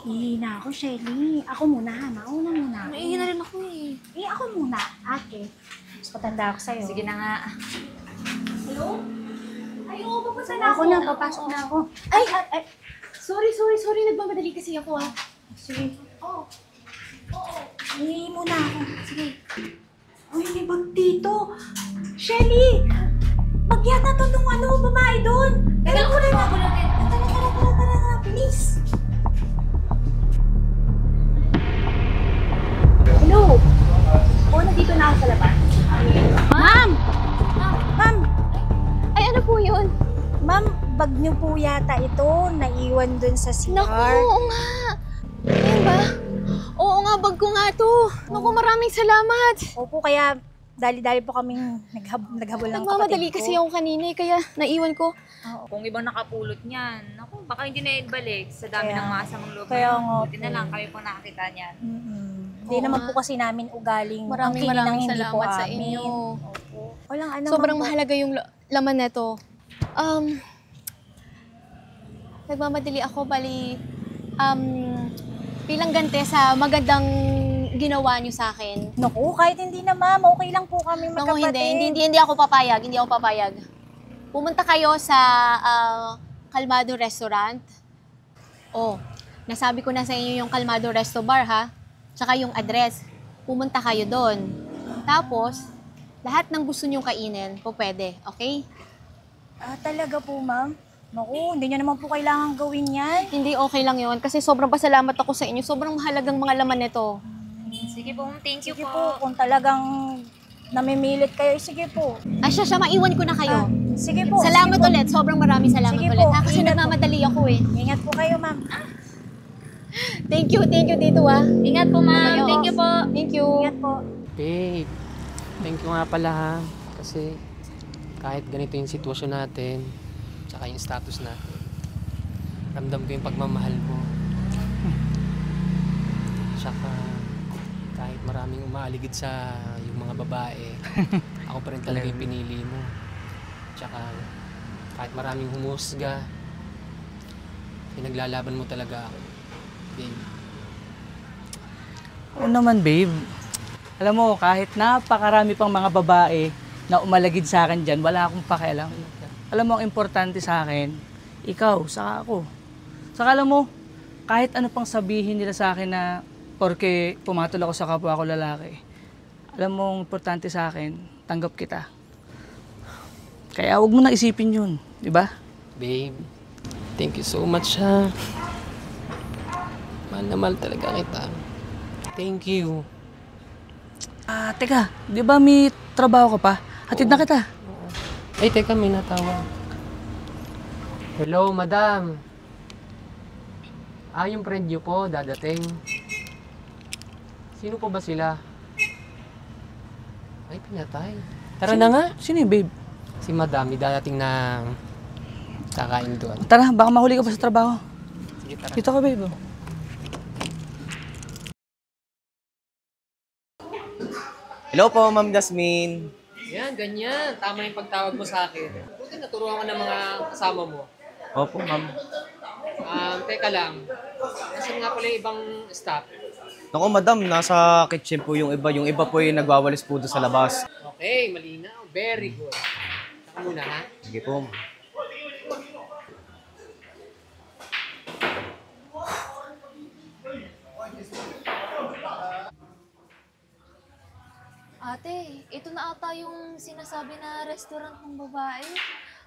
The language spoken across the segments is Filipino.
Ihina ako, Shelly. Ako muna, ha? Mauna muna ako. Naihi na rin ako eh. Ako muna, ate. Mas patanda ako sa'yo. Sige na nga. Hello? Ay, oo, papasa na ako. Papasok na ako. Ay. Sorry. Nagmamadali kasi ako ah. Sige. Oo. Ihi muna ako. Sige. Uy, may bag dito. Shelly! Bag yata to nung babae doon. Teka lang, kunin ako natin. Tara, bilis. Hello? Oo, nandito na ako sa labas. Ma'am! Ma'am! Ay, ano po yun? Ma'am, bag niyo po yata ito. Naiwan doon sa CR. Naku, oo nga. Ayun ba? Oo nga, bag ko nga to. Naku, maraming salamat. Opo, kaya dali-dali po kaming naghabol ng kapatid ko. Nagmamadali kasi ako kanina eh, kaya naiwan ko. Kung ibang nakapulot niyan, naku, baka hindi na ibalik sa dami Kaya- ng masamang loob. kaya nga Buti na po. lang kami po nakakita niyan. Hindi Oo naman nga. po kasi namin ugaling Maraming hindi salamat po sa amin. inyo. Opo. Walang ano Sobrang man po. mahalaga yung laman nito. Nagmamadali ako, bilang gante sa magandang ginawa niyo sa akin. Naku, kahit hindi na ma'am, okay lang po kami Naku, magkapatid. hindi ako papayag, Pumunta kayo sa Kalmado Restaurant. Oh, nasabi ko na sa inyo yung Kalmado Resto Bar ha, tsaka yung address. Pumunta kayo doon. Tapos, lahat ng gusto niyong kainin, po pwede, okay? Talaga po ma'am? Naku, hindi niyo naman po kailangan gawin yan. Hindi okay lang yon kasi sobrang pasalamat ako sa inyo. Sobrang mahalagang mga laman nito. Sige po, thank you Sige po. po, kung talagang namimilit kayo, sige po. Siya, maiwan ko na kayo. Sige po. Salamat sige po. ulit. Sobrang maraming salamat Sige ulit. po, Ha? Kasi ingat po. nagmamadali ako eh. Ingat po kayo ma'am. Thank you Tito ah. Ingat po, ma'am. Okay, Thank you po. Thank you. Ingat po. Babe, thank you nga pala ha. Kasi kahit ganito yung sitwasyon natin, tsaka yung status natin, ramdam ko yung pagmamahal mo. Tsaka kahit maraming umaaligid sa yung mga babae, ako pa rin talaga yung pinili mo. Tsaka kahit maraming humusga, pinaglalaban mo talaga ako. Babe. Oo naman, babe. Alam mo, kahit napakarami pang mga babae na umalagid sa akin dyan, wala akong pakialam. Alam mo, ang importante sa akin, ikaw, saka ako. Saka alam mo, kahit ano pang sabihin nila sa akin na porke pumatol ako sa kapwa ko lalaki, alam mo, ang importante sa akin, tanggap kita. Kaya huwag mo na isipin yun, di ba? Babe, thank you so much ha. Mahal na mahal talaga kita. Thank you. Teka, di ba may trabaho ka pa? Hatid na kita. Ay, teka, may natawag. Hello, madam. Yung friend niyo po, dadating. Sino po ba sila? Ay, pinatay. Tara na nga. Sino yung babe? Si madam, may dadating na kakain doon. Tara, baka mahuli ka pa sa trabaho. Sige, tara. Dito ka, babe. Oh. Hello po, Ma'am Jasmine. Yan, ganyan. Tama yung pagtawag mo sa akin. Buti naturuan ka ng mga kasama mo. Opo, ma'am. Teka lang. Nasaan nga pala yung ibang staff? Naku, madam, nasa kitchen po yung iba. Yung iba po yung nagwawalis po doon sa labas. Okay, malinaw. Very good. Saka muna, ha? Sige po. Ate, ito na ata yung sinasabi na restaurant ng babae.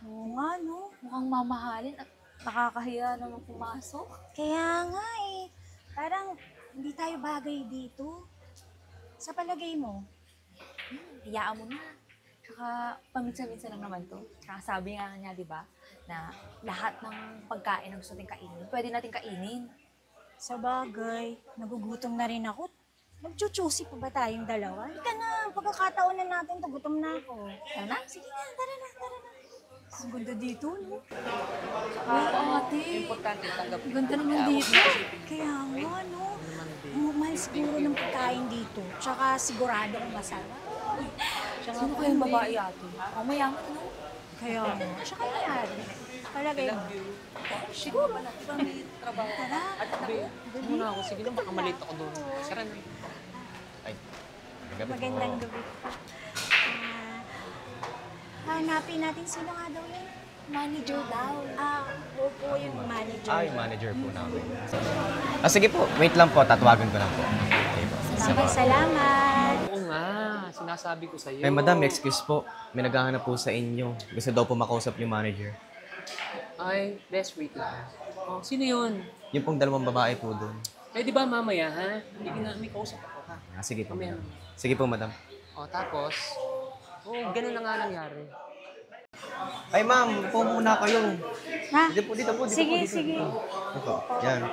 Oo nga, no? Mukhang mamahalin at nakakahiya naman pumasok. Kaya nga eh. Parang hindi tayo bagay dito. Sa palagay mo? Hayaan mo na. Tsaka paminsan-minsan lang naman to. Tsaka sabi nga niya, di ba, na lahat ng pagkain na gusto natin kainin, pwede natin kainin. Sa bagay, nagugutom na rin ako. Nagchuchusi pa ba tayong dalawa? Halika na, pagkakataon na natin to, gutom na ako. Tara na? Sige na, tara na. Ang ganda dito, no? Oo, ate. Importante tanggap. Ang ganda naman dito. Kaya nga, no? Mahal siguro ng pagkain dito. Tsaka sigurado ang masarap. Sino kayong babae, ate? Oh, mayaman, no? Kaya nga. Siya kaya yan. Palagay mo. Siguro. Tara. Muna ako. Sige lang, baka malate ako doon. Sara na. Ay, gabi po. Magandang gabi po. Hanapin natin sino nga daw yun? Manager daw. Opo, yung manager. Yung manager po namin. Sige po, wait lang po, tatawagan ko lang po. Okay po. Salamat. Oo nga, sinasabi ko sa'yo. Ay, madam, excuse po. May naghahanap po sa inyo. Gusto daw po makausap yung manager. Ay, best wait lang. Oh, sino yun? Yung pong dalawang babae po doon. Eh, di ba mamaya, ha? Hindi na, may kausap ako, ha? Sige po, Mamaya. madam. Sige po, madam. O, tapos, ganun na nga nangyari. Ay, ma'am, upo muna kayo. Ha? Dito po. Sige, dito. sige. Ito, yan.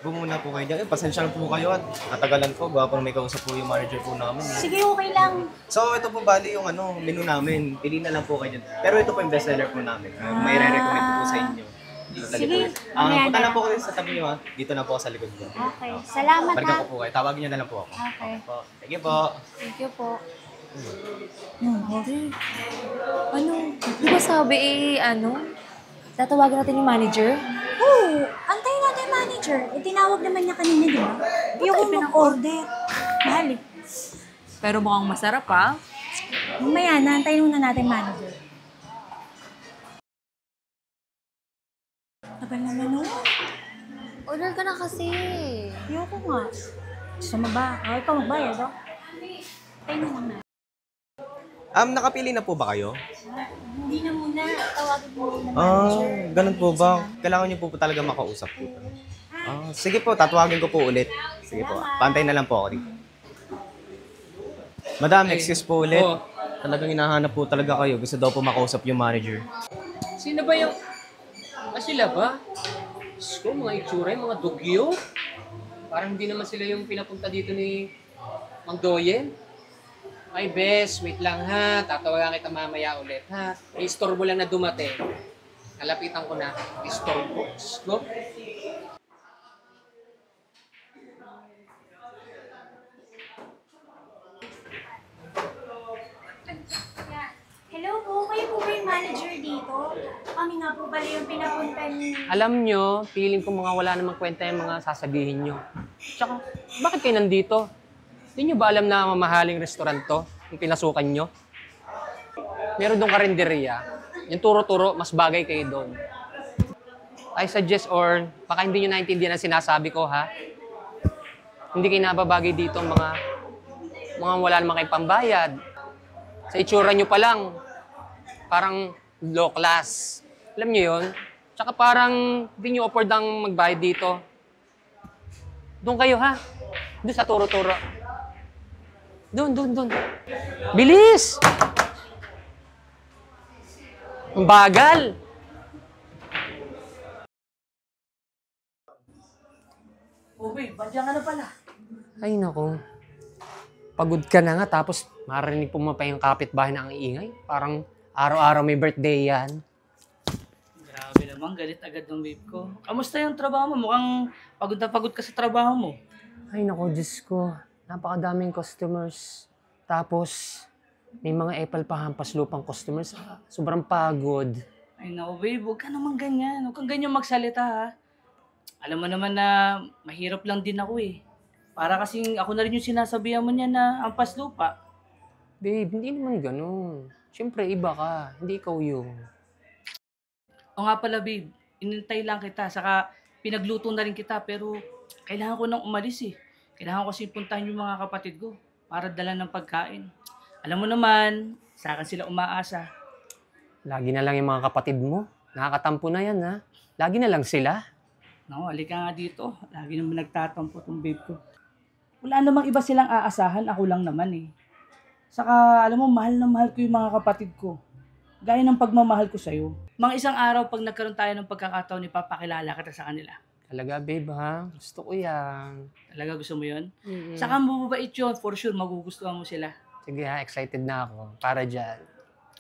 Upo muna po kayo dyan. Pasensya na po kayo at natagalan po. Gawa po may kausap po yung manager po namin. Sige, okay lang. So, ito po bali yung menu namin. Pili na lang po kayo dyan. Pero ito po yung bestseller po namin. May re-recommend po sa inyo. Dito sa Sige, likod. mamaya Punta na. lang po kayo sa tabi nyo, ha. Dito na po ako sa likod ko. Okay. Salamat Barga ha. po kayo. Tawagin nyo na lang po ako. Okay. Po. Sige po. Thank you po. Ano? Di ba sabi tatawagan natin yung manager? Oo, antayin natin yung manager. Tinawag naman niya kanina, di ba? Yung mag-order. Mahal eh. Pero mukhang masarap ha. Mamaya na, antayin muna natin yung manager. Tagal naman oh. Order ka na kasi. Ayoko nga. Gusto mo ba? Ikaw magbayad oh. Tayo na lang na. Nakapili na po ba kayo? Hindi na muna. Tawagin mo muna manager. Ganun po ba? Kailangan niyo po talaga makausap po. Sige po, tatawagin ko po ulit. Sige po, pantay na lang po ako dito. Madam, excuse po ulit. Oh. Talagang hinahanap po talaga kayo. Gusto daw po makausap yung manager. Sino ba yung... sila ba? Diyos ko, mga itsura, mga dugyo. Parang hindi naman sila yung pinapunta dito ni Mang Doyen. Ay, bes, wait lang ha. Tatawagan kita mamaya ulit ha. May istorbo lang na dumating. Kalapitan ko na. Istorbo. Diyos ko. Hello po, kayo po ba yung manager dito? Kami nga po pala yung pinapunta ni... Alam nyo, feeling ko mga wala namang kwenta yung mga sasabihin nyo. Tsaka, bakit kayo nandito? Hindi nyo ba alam na mamahaling restaurant to? Yung pinasukan nyo? Meron doon karinderya. Yung turo-turo, mas bagay kayo doon. I suggest or baka hindi nyo naintindihan ang sinasabi ko, ha? Hindi kayo nababagay dito mga wala namang kayo pambayad. Sa itsura nyo pa lang, parang low class. Alam nyo yun? Tsaka parang hindi nyo afford ang magbayad dito. Doon kayo, ha? Doon sa turo-turo. Doon. Bilis! Ang bagal! Babe, badya ka na pala. Ay, nako. Pagod ka na nga, tapos marinig po mo pa yung kapitbahay na ang ingay. Parang araw-araw may birthday yan. Grabe naman, galit agad ng babe ko. Kamusta yung trabaho mo? Mukhang pagod na pagod ka sa trabaho mo. Ay, nako, Diyos ko. Napakadaming customers. Tapos, may mga epal pa hampas lupang customers. Sobrang pagod. Ay naku babe, huwag ka naman ganyan. Huwag kang ganyan magsalita ha. Alam mo naman na mahirap lang din ako eh. Para kasing ako na rin yung sinasabihan mo niya na ampas lupa. Babe, hindi naman ganun. Siyempre, iba ka. Hindi ikaw yung... O nga pala babe, inintay lang kita. Saka pinagluto na rin kita pero kailangan ko nang umalis eh. Kailangan ko kasi puntahan yung mga kapatid ko para dala ng pagkain. Alam mo naman, sa akin sila umaasa. Lagi na lang yung mga kapatid mo. Nakakatampo na yan, ha? Lagi na lang sila. No, halika nga dito. Lagi naman nagtatampo tong babe ko. Wala namang iba silang aasahan, ako lang naman eh. Saka, alam mo, mahal na mahal ko yung mga kapatid ko. Gaya ng pagmamahal ko sa'yo. Mga isang araw, pag nagkaroon tayo ng pagkakataon, ipapakilala kita sa kanila. Talaga, babe, ha? Gusto ko yan. Talaga gusto mo yun? Mm-mm. Saka mababait yun, for sure, magugustuhan mo sila. Sige, ha? Excited na ako. Para dyan.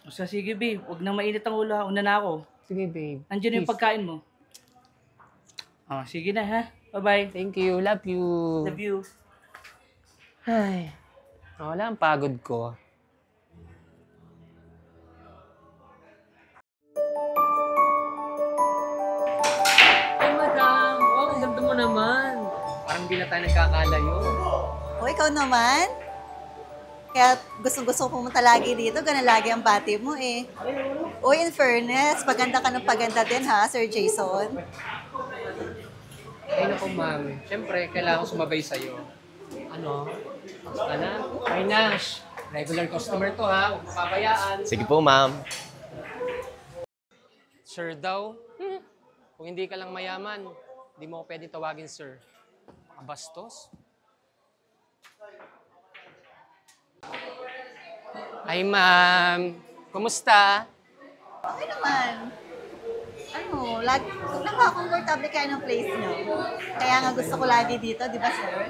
O sa sige babe, huwag nang mainit ang ulo ha. Una na ako. Sige, babe. Nandiyan yung Please. pagkain mo. Oh, sige na ha. Bye-bye. Thank you. Love you. Love you. Ay. Wala ang pagod ko. naman. Parang di na tayo nagkakalayo. O, ikaw naman? Kaya gusto-gusto ko pumunta lagi dito, ganun lagi ang bati mo eh. Uy, in fairness, paganda ka ng paganda din ha, Sir Jason. Ay naku, ma'am. Siyempre, kailangan ko sumabay sa'yo. Ano? Basta na. Ay, Nash. Regular customer to ha. Huwag papabayaan. Sige po, ma'am. Sir daw? Kung hindi ka lang mayaman, hindi mo ako pwede tawagin sir. Makabastos. Ay, ma'am. Kumusta? Okay naman. Ano, napaka-comfortable kayo ng place nyo. Kaya nga gusto ko lagi dito, di ba sir?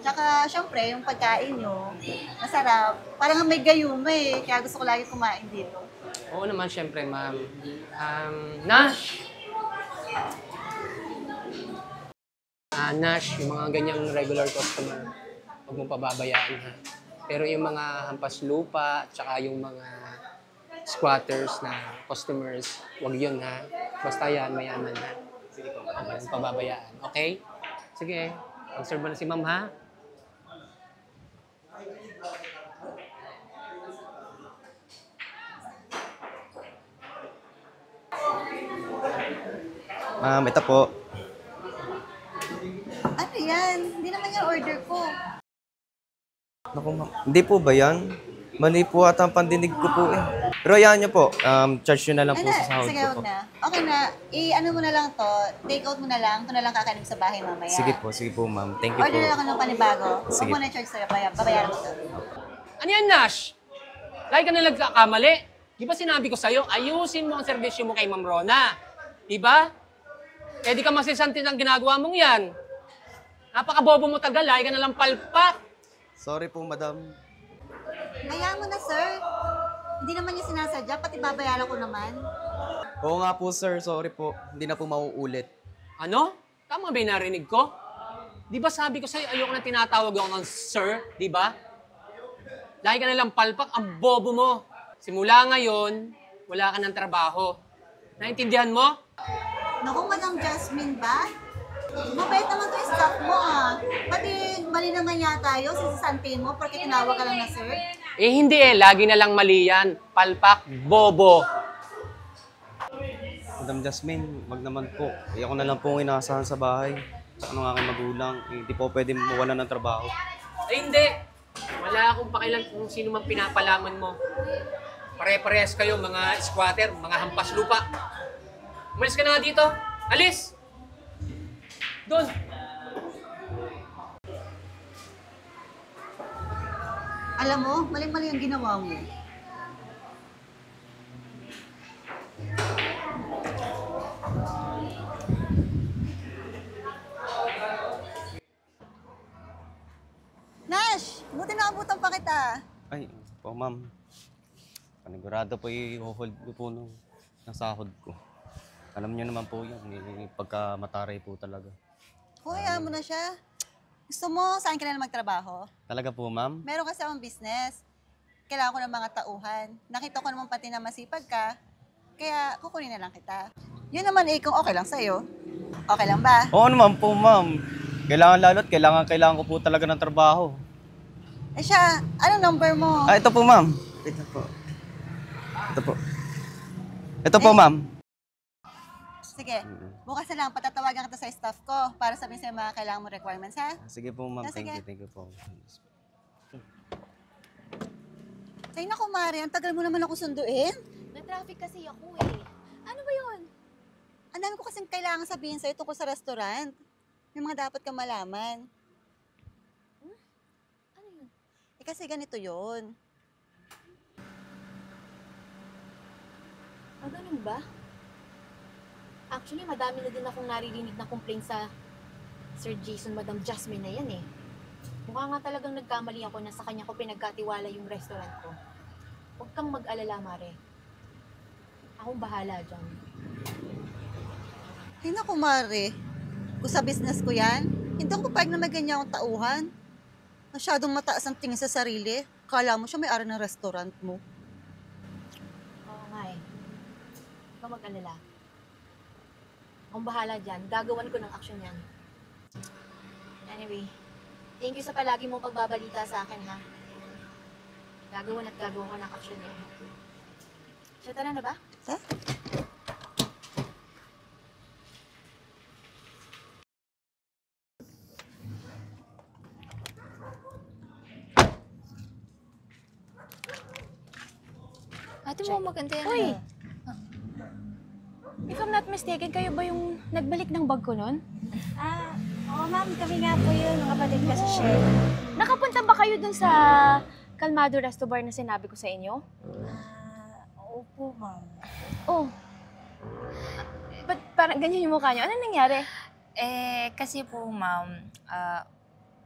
Tsaka, syempre, yung pagkain nyo, masarap. Parang may gayuma eh, kaya gusto ko lagi kumain dito. Oo naman, syempre, ma'am. Nash! Nash, yung mga ganyang regular customer, huwag mong pababayaan, ha? Pero yung mga hampas lupa, tsaka yung mga squatters na customers, huwag yun, ha? Basta yan, mayaman, ha? Sige po, huwag mong pababayaan, okay? Sige, mag-serve mo na si ma'am, ha? Ma'am, ito po. Ano yan? Hindi naman yung order ko. Naku, ma'am. Hindi po ba yan? Mali po ata ang pandinig ko po eh. Pero hayaan niyo po, charge nyo na lang po sa sahod Sige, ko. huwag na. Okay na. I-ano mo na lang to. Take out mo na lang. Ito na lang kakanin sa bahay mamaya. Sige po, ma'am. Thank you po. Order ako ng panibago. Sige. Huwag mo na charge sa'yo. Babayaran ko to. Ano yan, Nash? Lagi ka na nagkakamali. Di ba sinabi ko sa'yo, ayusin mo ang serbisyo mo kay Ma'am Rona. Di ba? Eh di ka masisantin ang ginagawa mong yan. Napakabobo mo tagal, lagi ka na lang palpak. Sorry po, madam. Hayaan mo na, sir. Hindi naman niya sinasadya. Pati babayaran ko naman. Oo nga po, sir. Sorry po. Hindi na po mauulit. Ano? Tama ba yung narinig ko? Di ba sabi ko sa'yo, ayoko na tinatawag ako ng sir, di ba? Lagi ka na lang palpak, ang bobo mo. Simula ngayon, wala ka ng trabaho. Naintindihan mo? Naku, Madam Jasmine ba? Mabait naman to yung staff mo ah. Pati mali naman yata yun, sisisantin mo porque tinawag ka lang na sir. Eh hindi eh, lagi na lang mali yan. Palpak, bobo. Madam Jasmine, wag naman po. Ako na lang po ang inaasahan sa bahay. Sa ano nga aking magulang. Hindi po pwede mawalan ng trabaho. Eh hindi. Wala akong pakialam kung sino man pinapalaman mo. Pare-parehas kayo, mga squatter, mga hampas lupa. Umalis ka na nga dito. Alis! Doon! Alam mo, mali-mali ang ginawa mo. Nash! Buti nakabutan pa kita. Ay, po ma'am. Panigurado po i-hold ko po ng sahod ko. Alam niyo naman po yun, pagka mataray po talaga. Kuya mo na siya. Gusto mo, saan ka na magtrabaho? Talaga po, ma'am? Meron kasi akong business. Kailangan ko ng mga tauhan. Nakita ko naman pati na masipag ka. Kaya kukunin na lang kita. Yun naman eh, kung okay lang sa'yo. Okay lang ba? Oo naman po, ma'am. Kailangan ko po talaga ng trabaho. Eh siya, anong number mo? Ah, ito po, ma'am. Ito po. Ito po. Ito po, ma'am. Sige, bukas na lang, patatawagan kita sa staff ko para sabihin sa'yo mga kailangan mo requirements, ha? Sige po, ma'am. Ah, sige. Thank you po. Say na, kumari, ang tagal mo naman ako sunduin. Na-traffic kasi ako eh. Ano ba yun? Ang dami ko kasing kailangan sabihin sa'yo tungkol sa restaurant. May mga dapat kang malaman. Ano yun? Eh kasi ganito yun. Ah, ganun ba? Actually, madami na din akong naririnig na complaint sa Sir Jason, Madam Jasmine na yan eh. Mukha nga talagang nagkamali ako na sa kanya ko pinagkatiwala yung restaurant ko. Huwag kang mag-alala, Mare. Akong bahala dyan. Ay na, kumari. Kung sa business ko yan, hindi ako papayag na may ganyan akong tauhan. Masyadong mataas ang tingin sa sarili. Kala mo siya may-ari ng restaurant mo. Oo nga eh. Huwag kang mag-alala. Akong bahala dyan. Gagawan ko ng action yan. Anyway, thank you sa palagi mong pagbabalita sa akin, ha? Gagawin at gagawin ko ng action niya. Siya, tara na ba? Ha? Ate mo, maganda yan. Uy! If I'm not mistaken, kayo ba yung nagbalik ng bag ko nun? Oo ma'am, kami nga po yun, mga kapatid ko sa Shell. Nakapunta ba kayo dun sa Calmado Resto Bar na sinabi ko sa inyo? Opo ma'am. Oh. Ba't parang ganyan yung mukha niyo? Ano nangyari? Kasi po ma'am,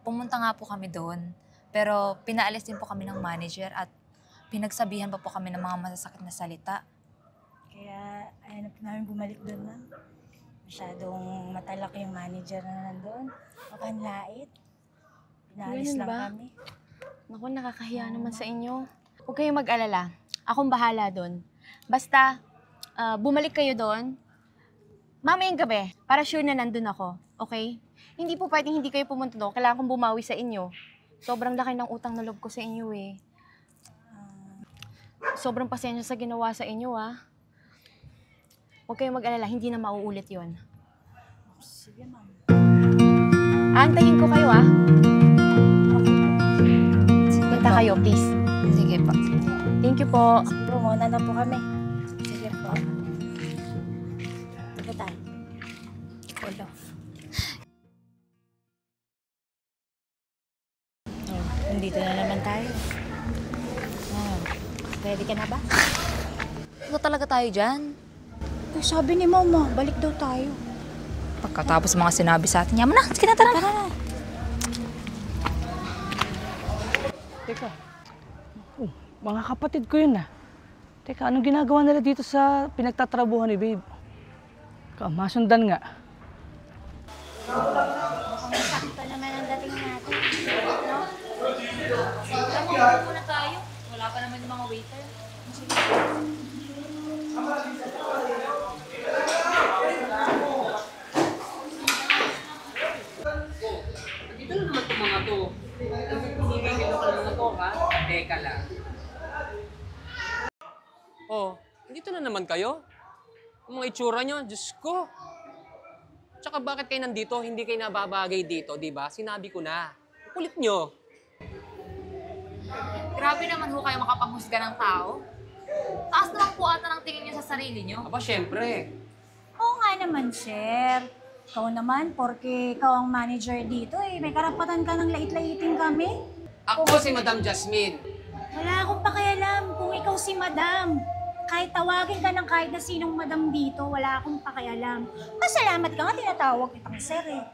pumunta nga po kami doon. Pero pinaalis din po kami ng manager at pinagsabihan pa po kami ng mga masasakit na salita. Kaya ayaw na po namin bumalik doon ma'am. Masyadong matalak yung manager na nandoon. Mapanlait. Pinaalis Ganun lang ba? kami. Naku, nakakahiya naman sa inyo. Huwag kayong mag-alala. Akong bahala doon. Basta, bumalik kayo doon. Mamayang gabi, para sure na nandun ako. Okay? Hindi po pwedeng hindi kayo pumunta doon. Kailangan kong bumawi sa inyo. Sobrang laki ng utang na loob ko sa inyo eh. Sobrang pasensya sa ginawa sa inyo ah. Huwag kayong mag-alala, hindi na mauulit yon. Sige ma'am. Aantayin ko kayo ah. Punta kayo, please. Sige po. Thank you po. Siguro muna na po kami. Sige po. Ito tayo. Olo. Nandito na naman tayo. Ready ka na ba? Ito talaga tayo dyan. Eh, sabi ni Mama, balik daw tayo. Pagkatapos mga sinabi sa atin, yaman na, sige na, tara na. Teka. Oh, mga kapatid ko yun ah. Teka, anong ginagawa nila dito sa pinagtatrabuhan ni Babe? Masundan nga. Sakto naman ang dating natin. Tama, muna tayo. Wala pa naman yung mga waiter. Dito na naman itong mga to. Hinihigil ka ng mga to, ha? Teka lang. Oh, dito na naman kayo? Ang mga itsura nyo, Diyos ko. Tsaka bakit kayo nandito? Hindi kayo nababagay dito, di ba? Sinabi ko na. Kulit nyo. Grabe naman ho kayo makapanghusga ng tao. Taas naman po ata ng tingin niyo sa sarili niyo. Aba, syempre. Oo nga naman, sir. Ikaw naman, porke ikaw ang manager dito eh. May karapatan ka ng lait-laitin kami. Ako si Madam Jasmine. Wala akong pakialam kung ikaw si madam. Kahit tawagin ka ng kahit na sinong madam dito, wala akong pakialam. Masalamat ka nga, tinatawag kitang sir eh.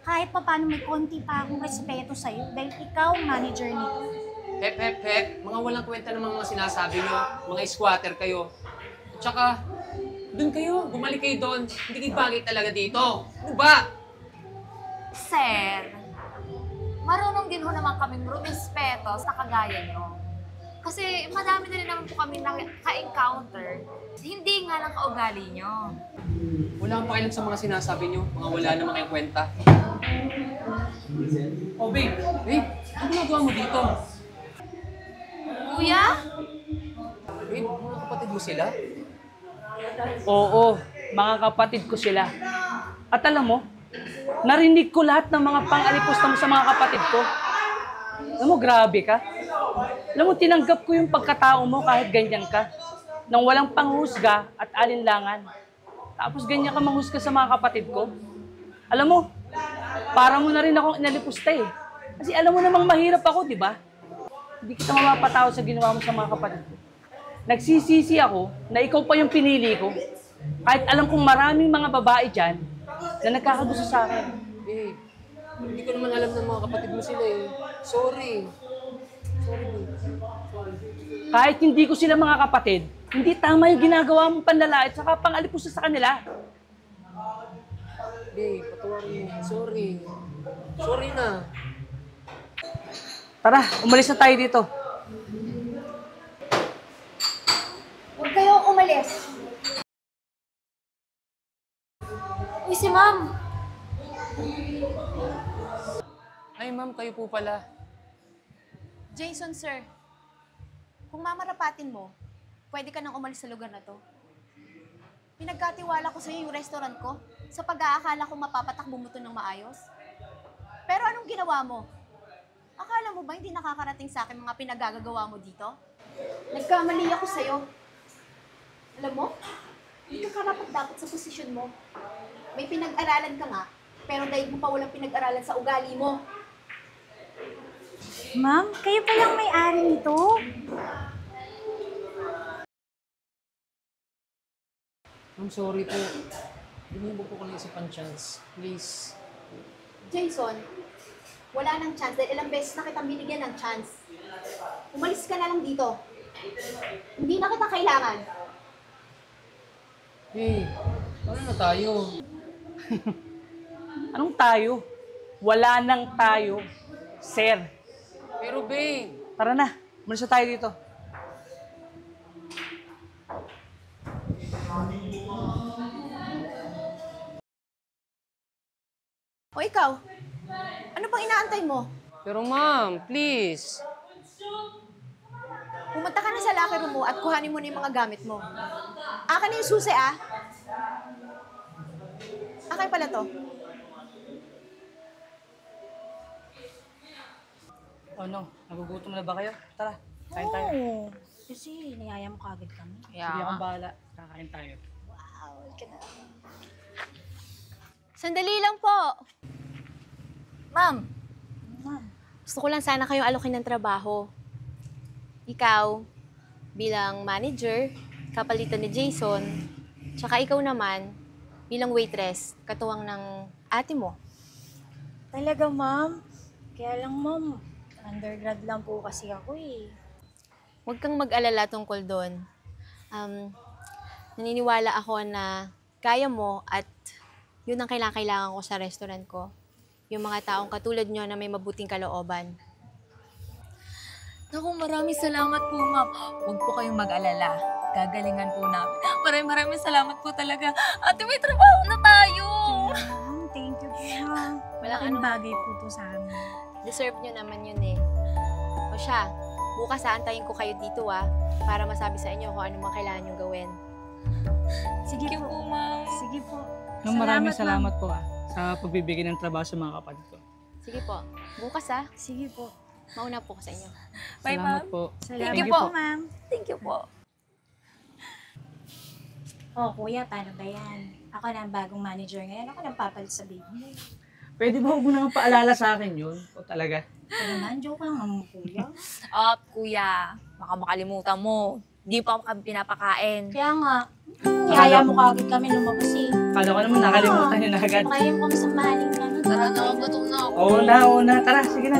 Kahit pa paano may konti pa akong respeto sa'yo dahil ikaw ang manager nito. Hep, hep, hep. Mga walang kwenta ng mga sinasabi nyo. Mga squatter kayo. Tsaka, dun kayo. Bumalik kayo doon. Hindi kayo bagay talaga dito. Ano ba? Sir, marunong din ho naman kaming rumispeto sa kagaya niyo. Kasi madami na rin naman po kami ka-encounter. Hindi nga lang kaugali niyo. Wala akong pakialam sa mga sinasabi nyo. Mga wala naman kayong kwenta. Oh, babe. Babe, ano ginagawa mo dito? Kuya? Babe, mga kapatid mo sila? Oo, mga kapatid ko sila. At alam mo, narinig ko lahat ng mga pang-alipusta mo sa mga kapatid ko. Alam mo, grabe ka. Alam mo, tinanggap ko yung pagkatao mo kahit ganyan ka. Nang walang panghusga at alinlangan. Tapos ganyan ka manghusga sa mga kapatid ko. Alam mo, para mo na rin akong inalipusta eh. Kasi alam mo namang mahirap ako, di ba? Hindi kita mapapatawad sa ginawa mo sa mga kapatid ko. Nagsisisi ako na ikaw pa yung pinili ko. Kahit alam kong maraming mga babae dyan na nagkakagusto sa akin. Babe, hindi ko naman alam ng mga kapatid mo sila eh. Sorry. Sorry, babe. Kahit hindi ko sila mga kapatid, hindi tama yung ginagawa mong panlalait saka pang-alipusta sa kanila. Babe, patawarin mo. Sorry. Sorry na. Tara, umalis na tayo dito. Huwag kayong umalis. Uy, si ma'am. Ay, ma'am, kayo po pala. Jason, sir. Kung mamarapatin mo, pwede ka nang umalis sa lugar na to. Pinagkatiwala ko sa'yo yung restaurant ko sa pag-aakala ko mapapatakbo mo to ng maayos. Pero anong ginawa mo? Akala mo ba hindi nakakarating sa akin mga pinagagagawa mo dito? Nagkamali ako sa'yo. Alam mo, hindi ka karapat dapat sa posisyon mo. May pinag-aralan ka nga, pero dahil mo pa walang pinag-aralan sa ugali mo. Ma'am, kayo palang may-ari nito? Ma'am, sorry po. Hindi mo po ko naisipan chance. Please. Jason, wala nang chance dahil ilang beses na kitang binigyan ng chance. Umalis ka na lang dito. Hindi na kita kailangan. Hey, paano na tayo? Anong tayo? Wala nang tayo, sir. Pero babe, Tara na, umalis na tayo dito. O ikaw, ano pang inaantay mo? pero ma'am, please. Pumunta ka na sa locker room mo at kuhanin mo na yung mga gamit mo. Akin na yung susi, ah. Akin pala to. Ano, nagugutom na ba kayo? Tara, kain tayo. Oo. Kasi niyaya mo kagad kami. Sige, akong bahala. Kakain tayo. Sandali lang po. Ma'am, Ma'am. gusto ko lang sana kayong alokin ng trabaho. Ikaw, bilang manager, kapalitan ni Jason, tsaka ikaw naman, bilang waitress, katuwang ng ate mo. Talaga, ma'am? Kaya lang, ma'am, undergrad lang po kasi ako eh. Huwag kang mag-alala tungkol doon. Naniniwala ako na kaya mo at yun ang kailangan ko sa restaurant ko. Yung mga taong katulad nyo na may mabuting kalooban. Naku, maraming salamat po, ma'am. Huwag po kayong mag-alala. Gagalingan po namin. Maraming salamat po talaga. Ate, may trabaho na tayo! Ma'am, thank you po, ma'am. Walang Malaking ano. bagay po to sa amin. Deserve nyo naman yun eh. O siya, bukas aantayin ko kayo dito para masabi sa inyo kung ano mga kailangan nyo gawin. Sige Thank you po, ma'am. Sige po. Nung maraming ma'am. salamat po sa pagbibigay ng trabaho sa mga kapatid ko. Sige po, bukas Sige po. mauna po ko sa inyo. Bye, Salamat ma'am. po. Salamat you po, po. ma'am. Thank you po. Oh, kuya, paano ba yan? Ako na ang bagong manager ngayon. Ako nang papalit sa baby mo. Pwede ba huwag mo nang paalala sa akin yun? O talaga? Ito naman, joke lang naman, kuya. Kuya, baka makalimutan mo. Di pa kami pinapakain. Kaya nga, niyaya mo kagad kami lumabas eh. Kala ko naman nakalimutan yun agad. Kaya mo kami sa maling ano. Tara na, gutom na ako. Oo na. Tara, sige na.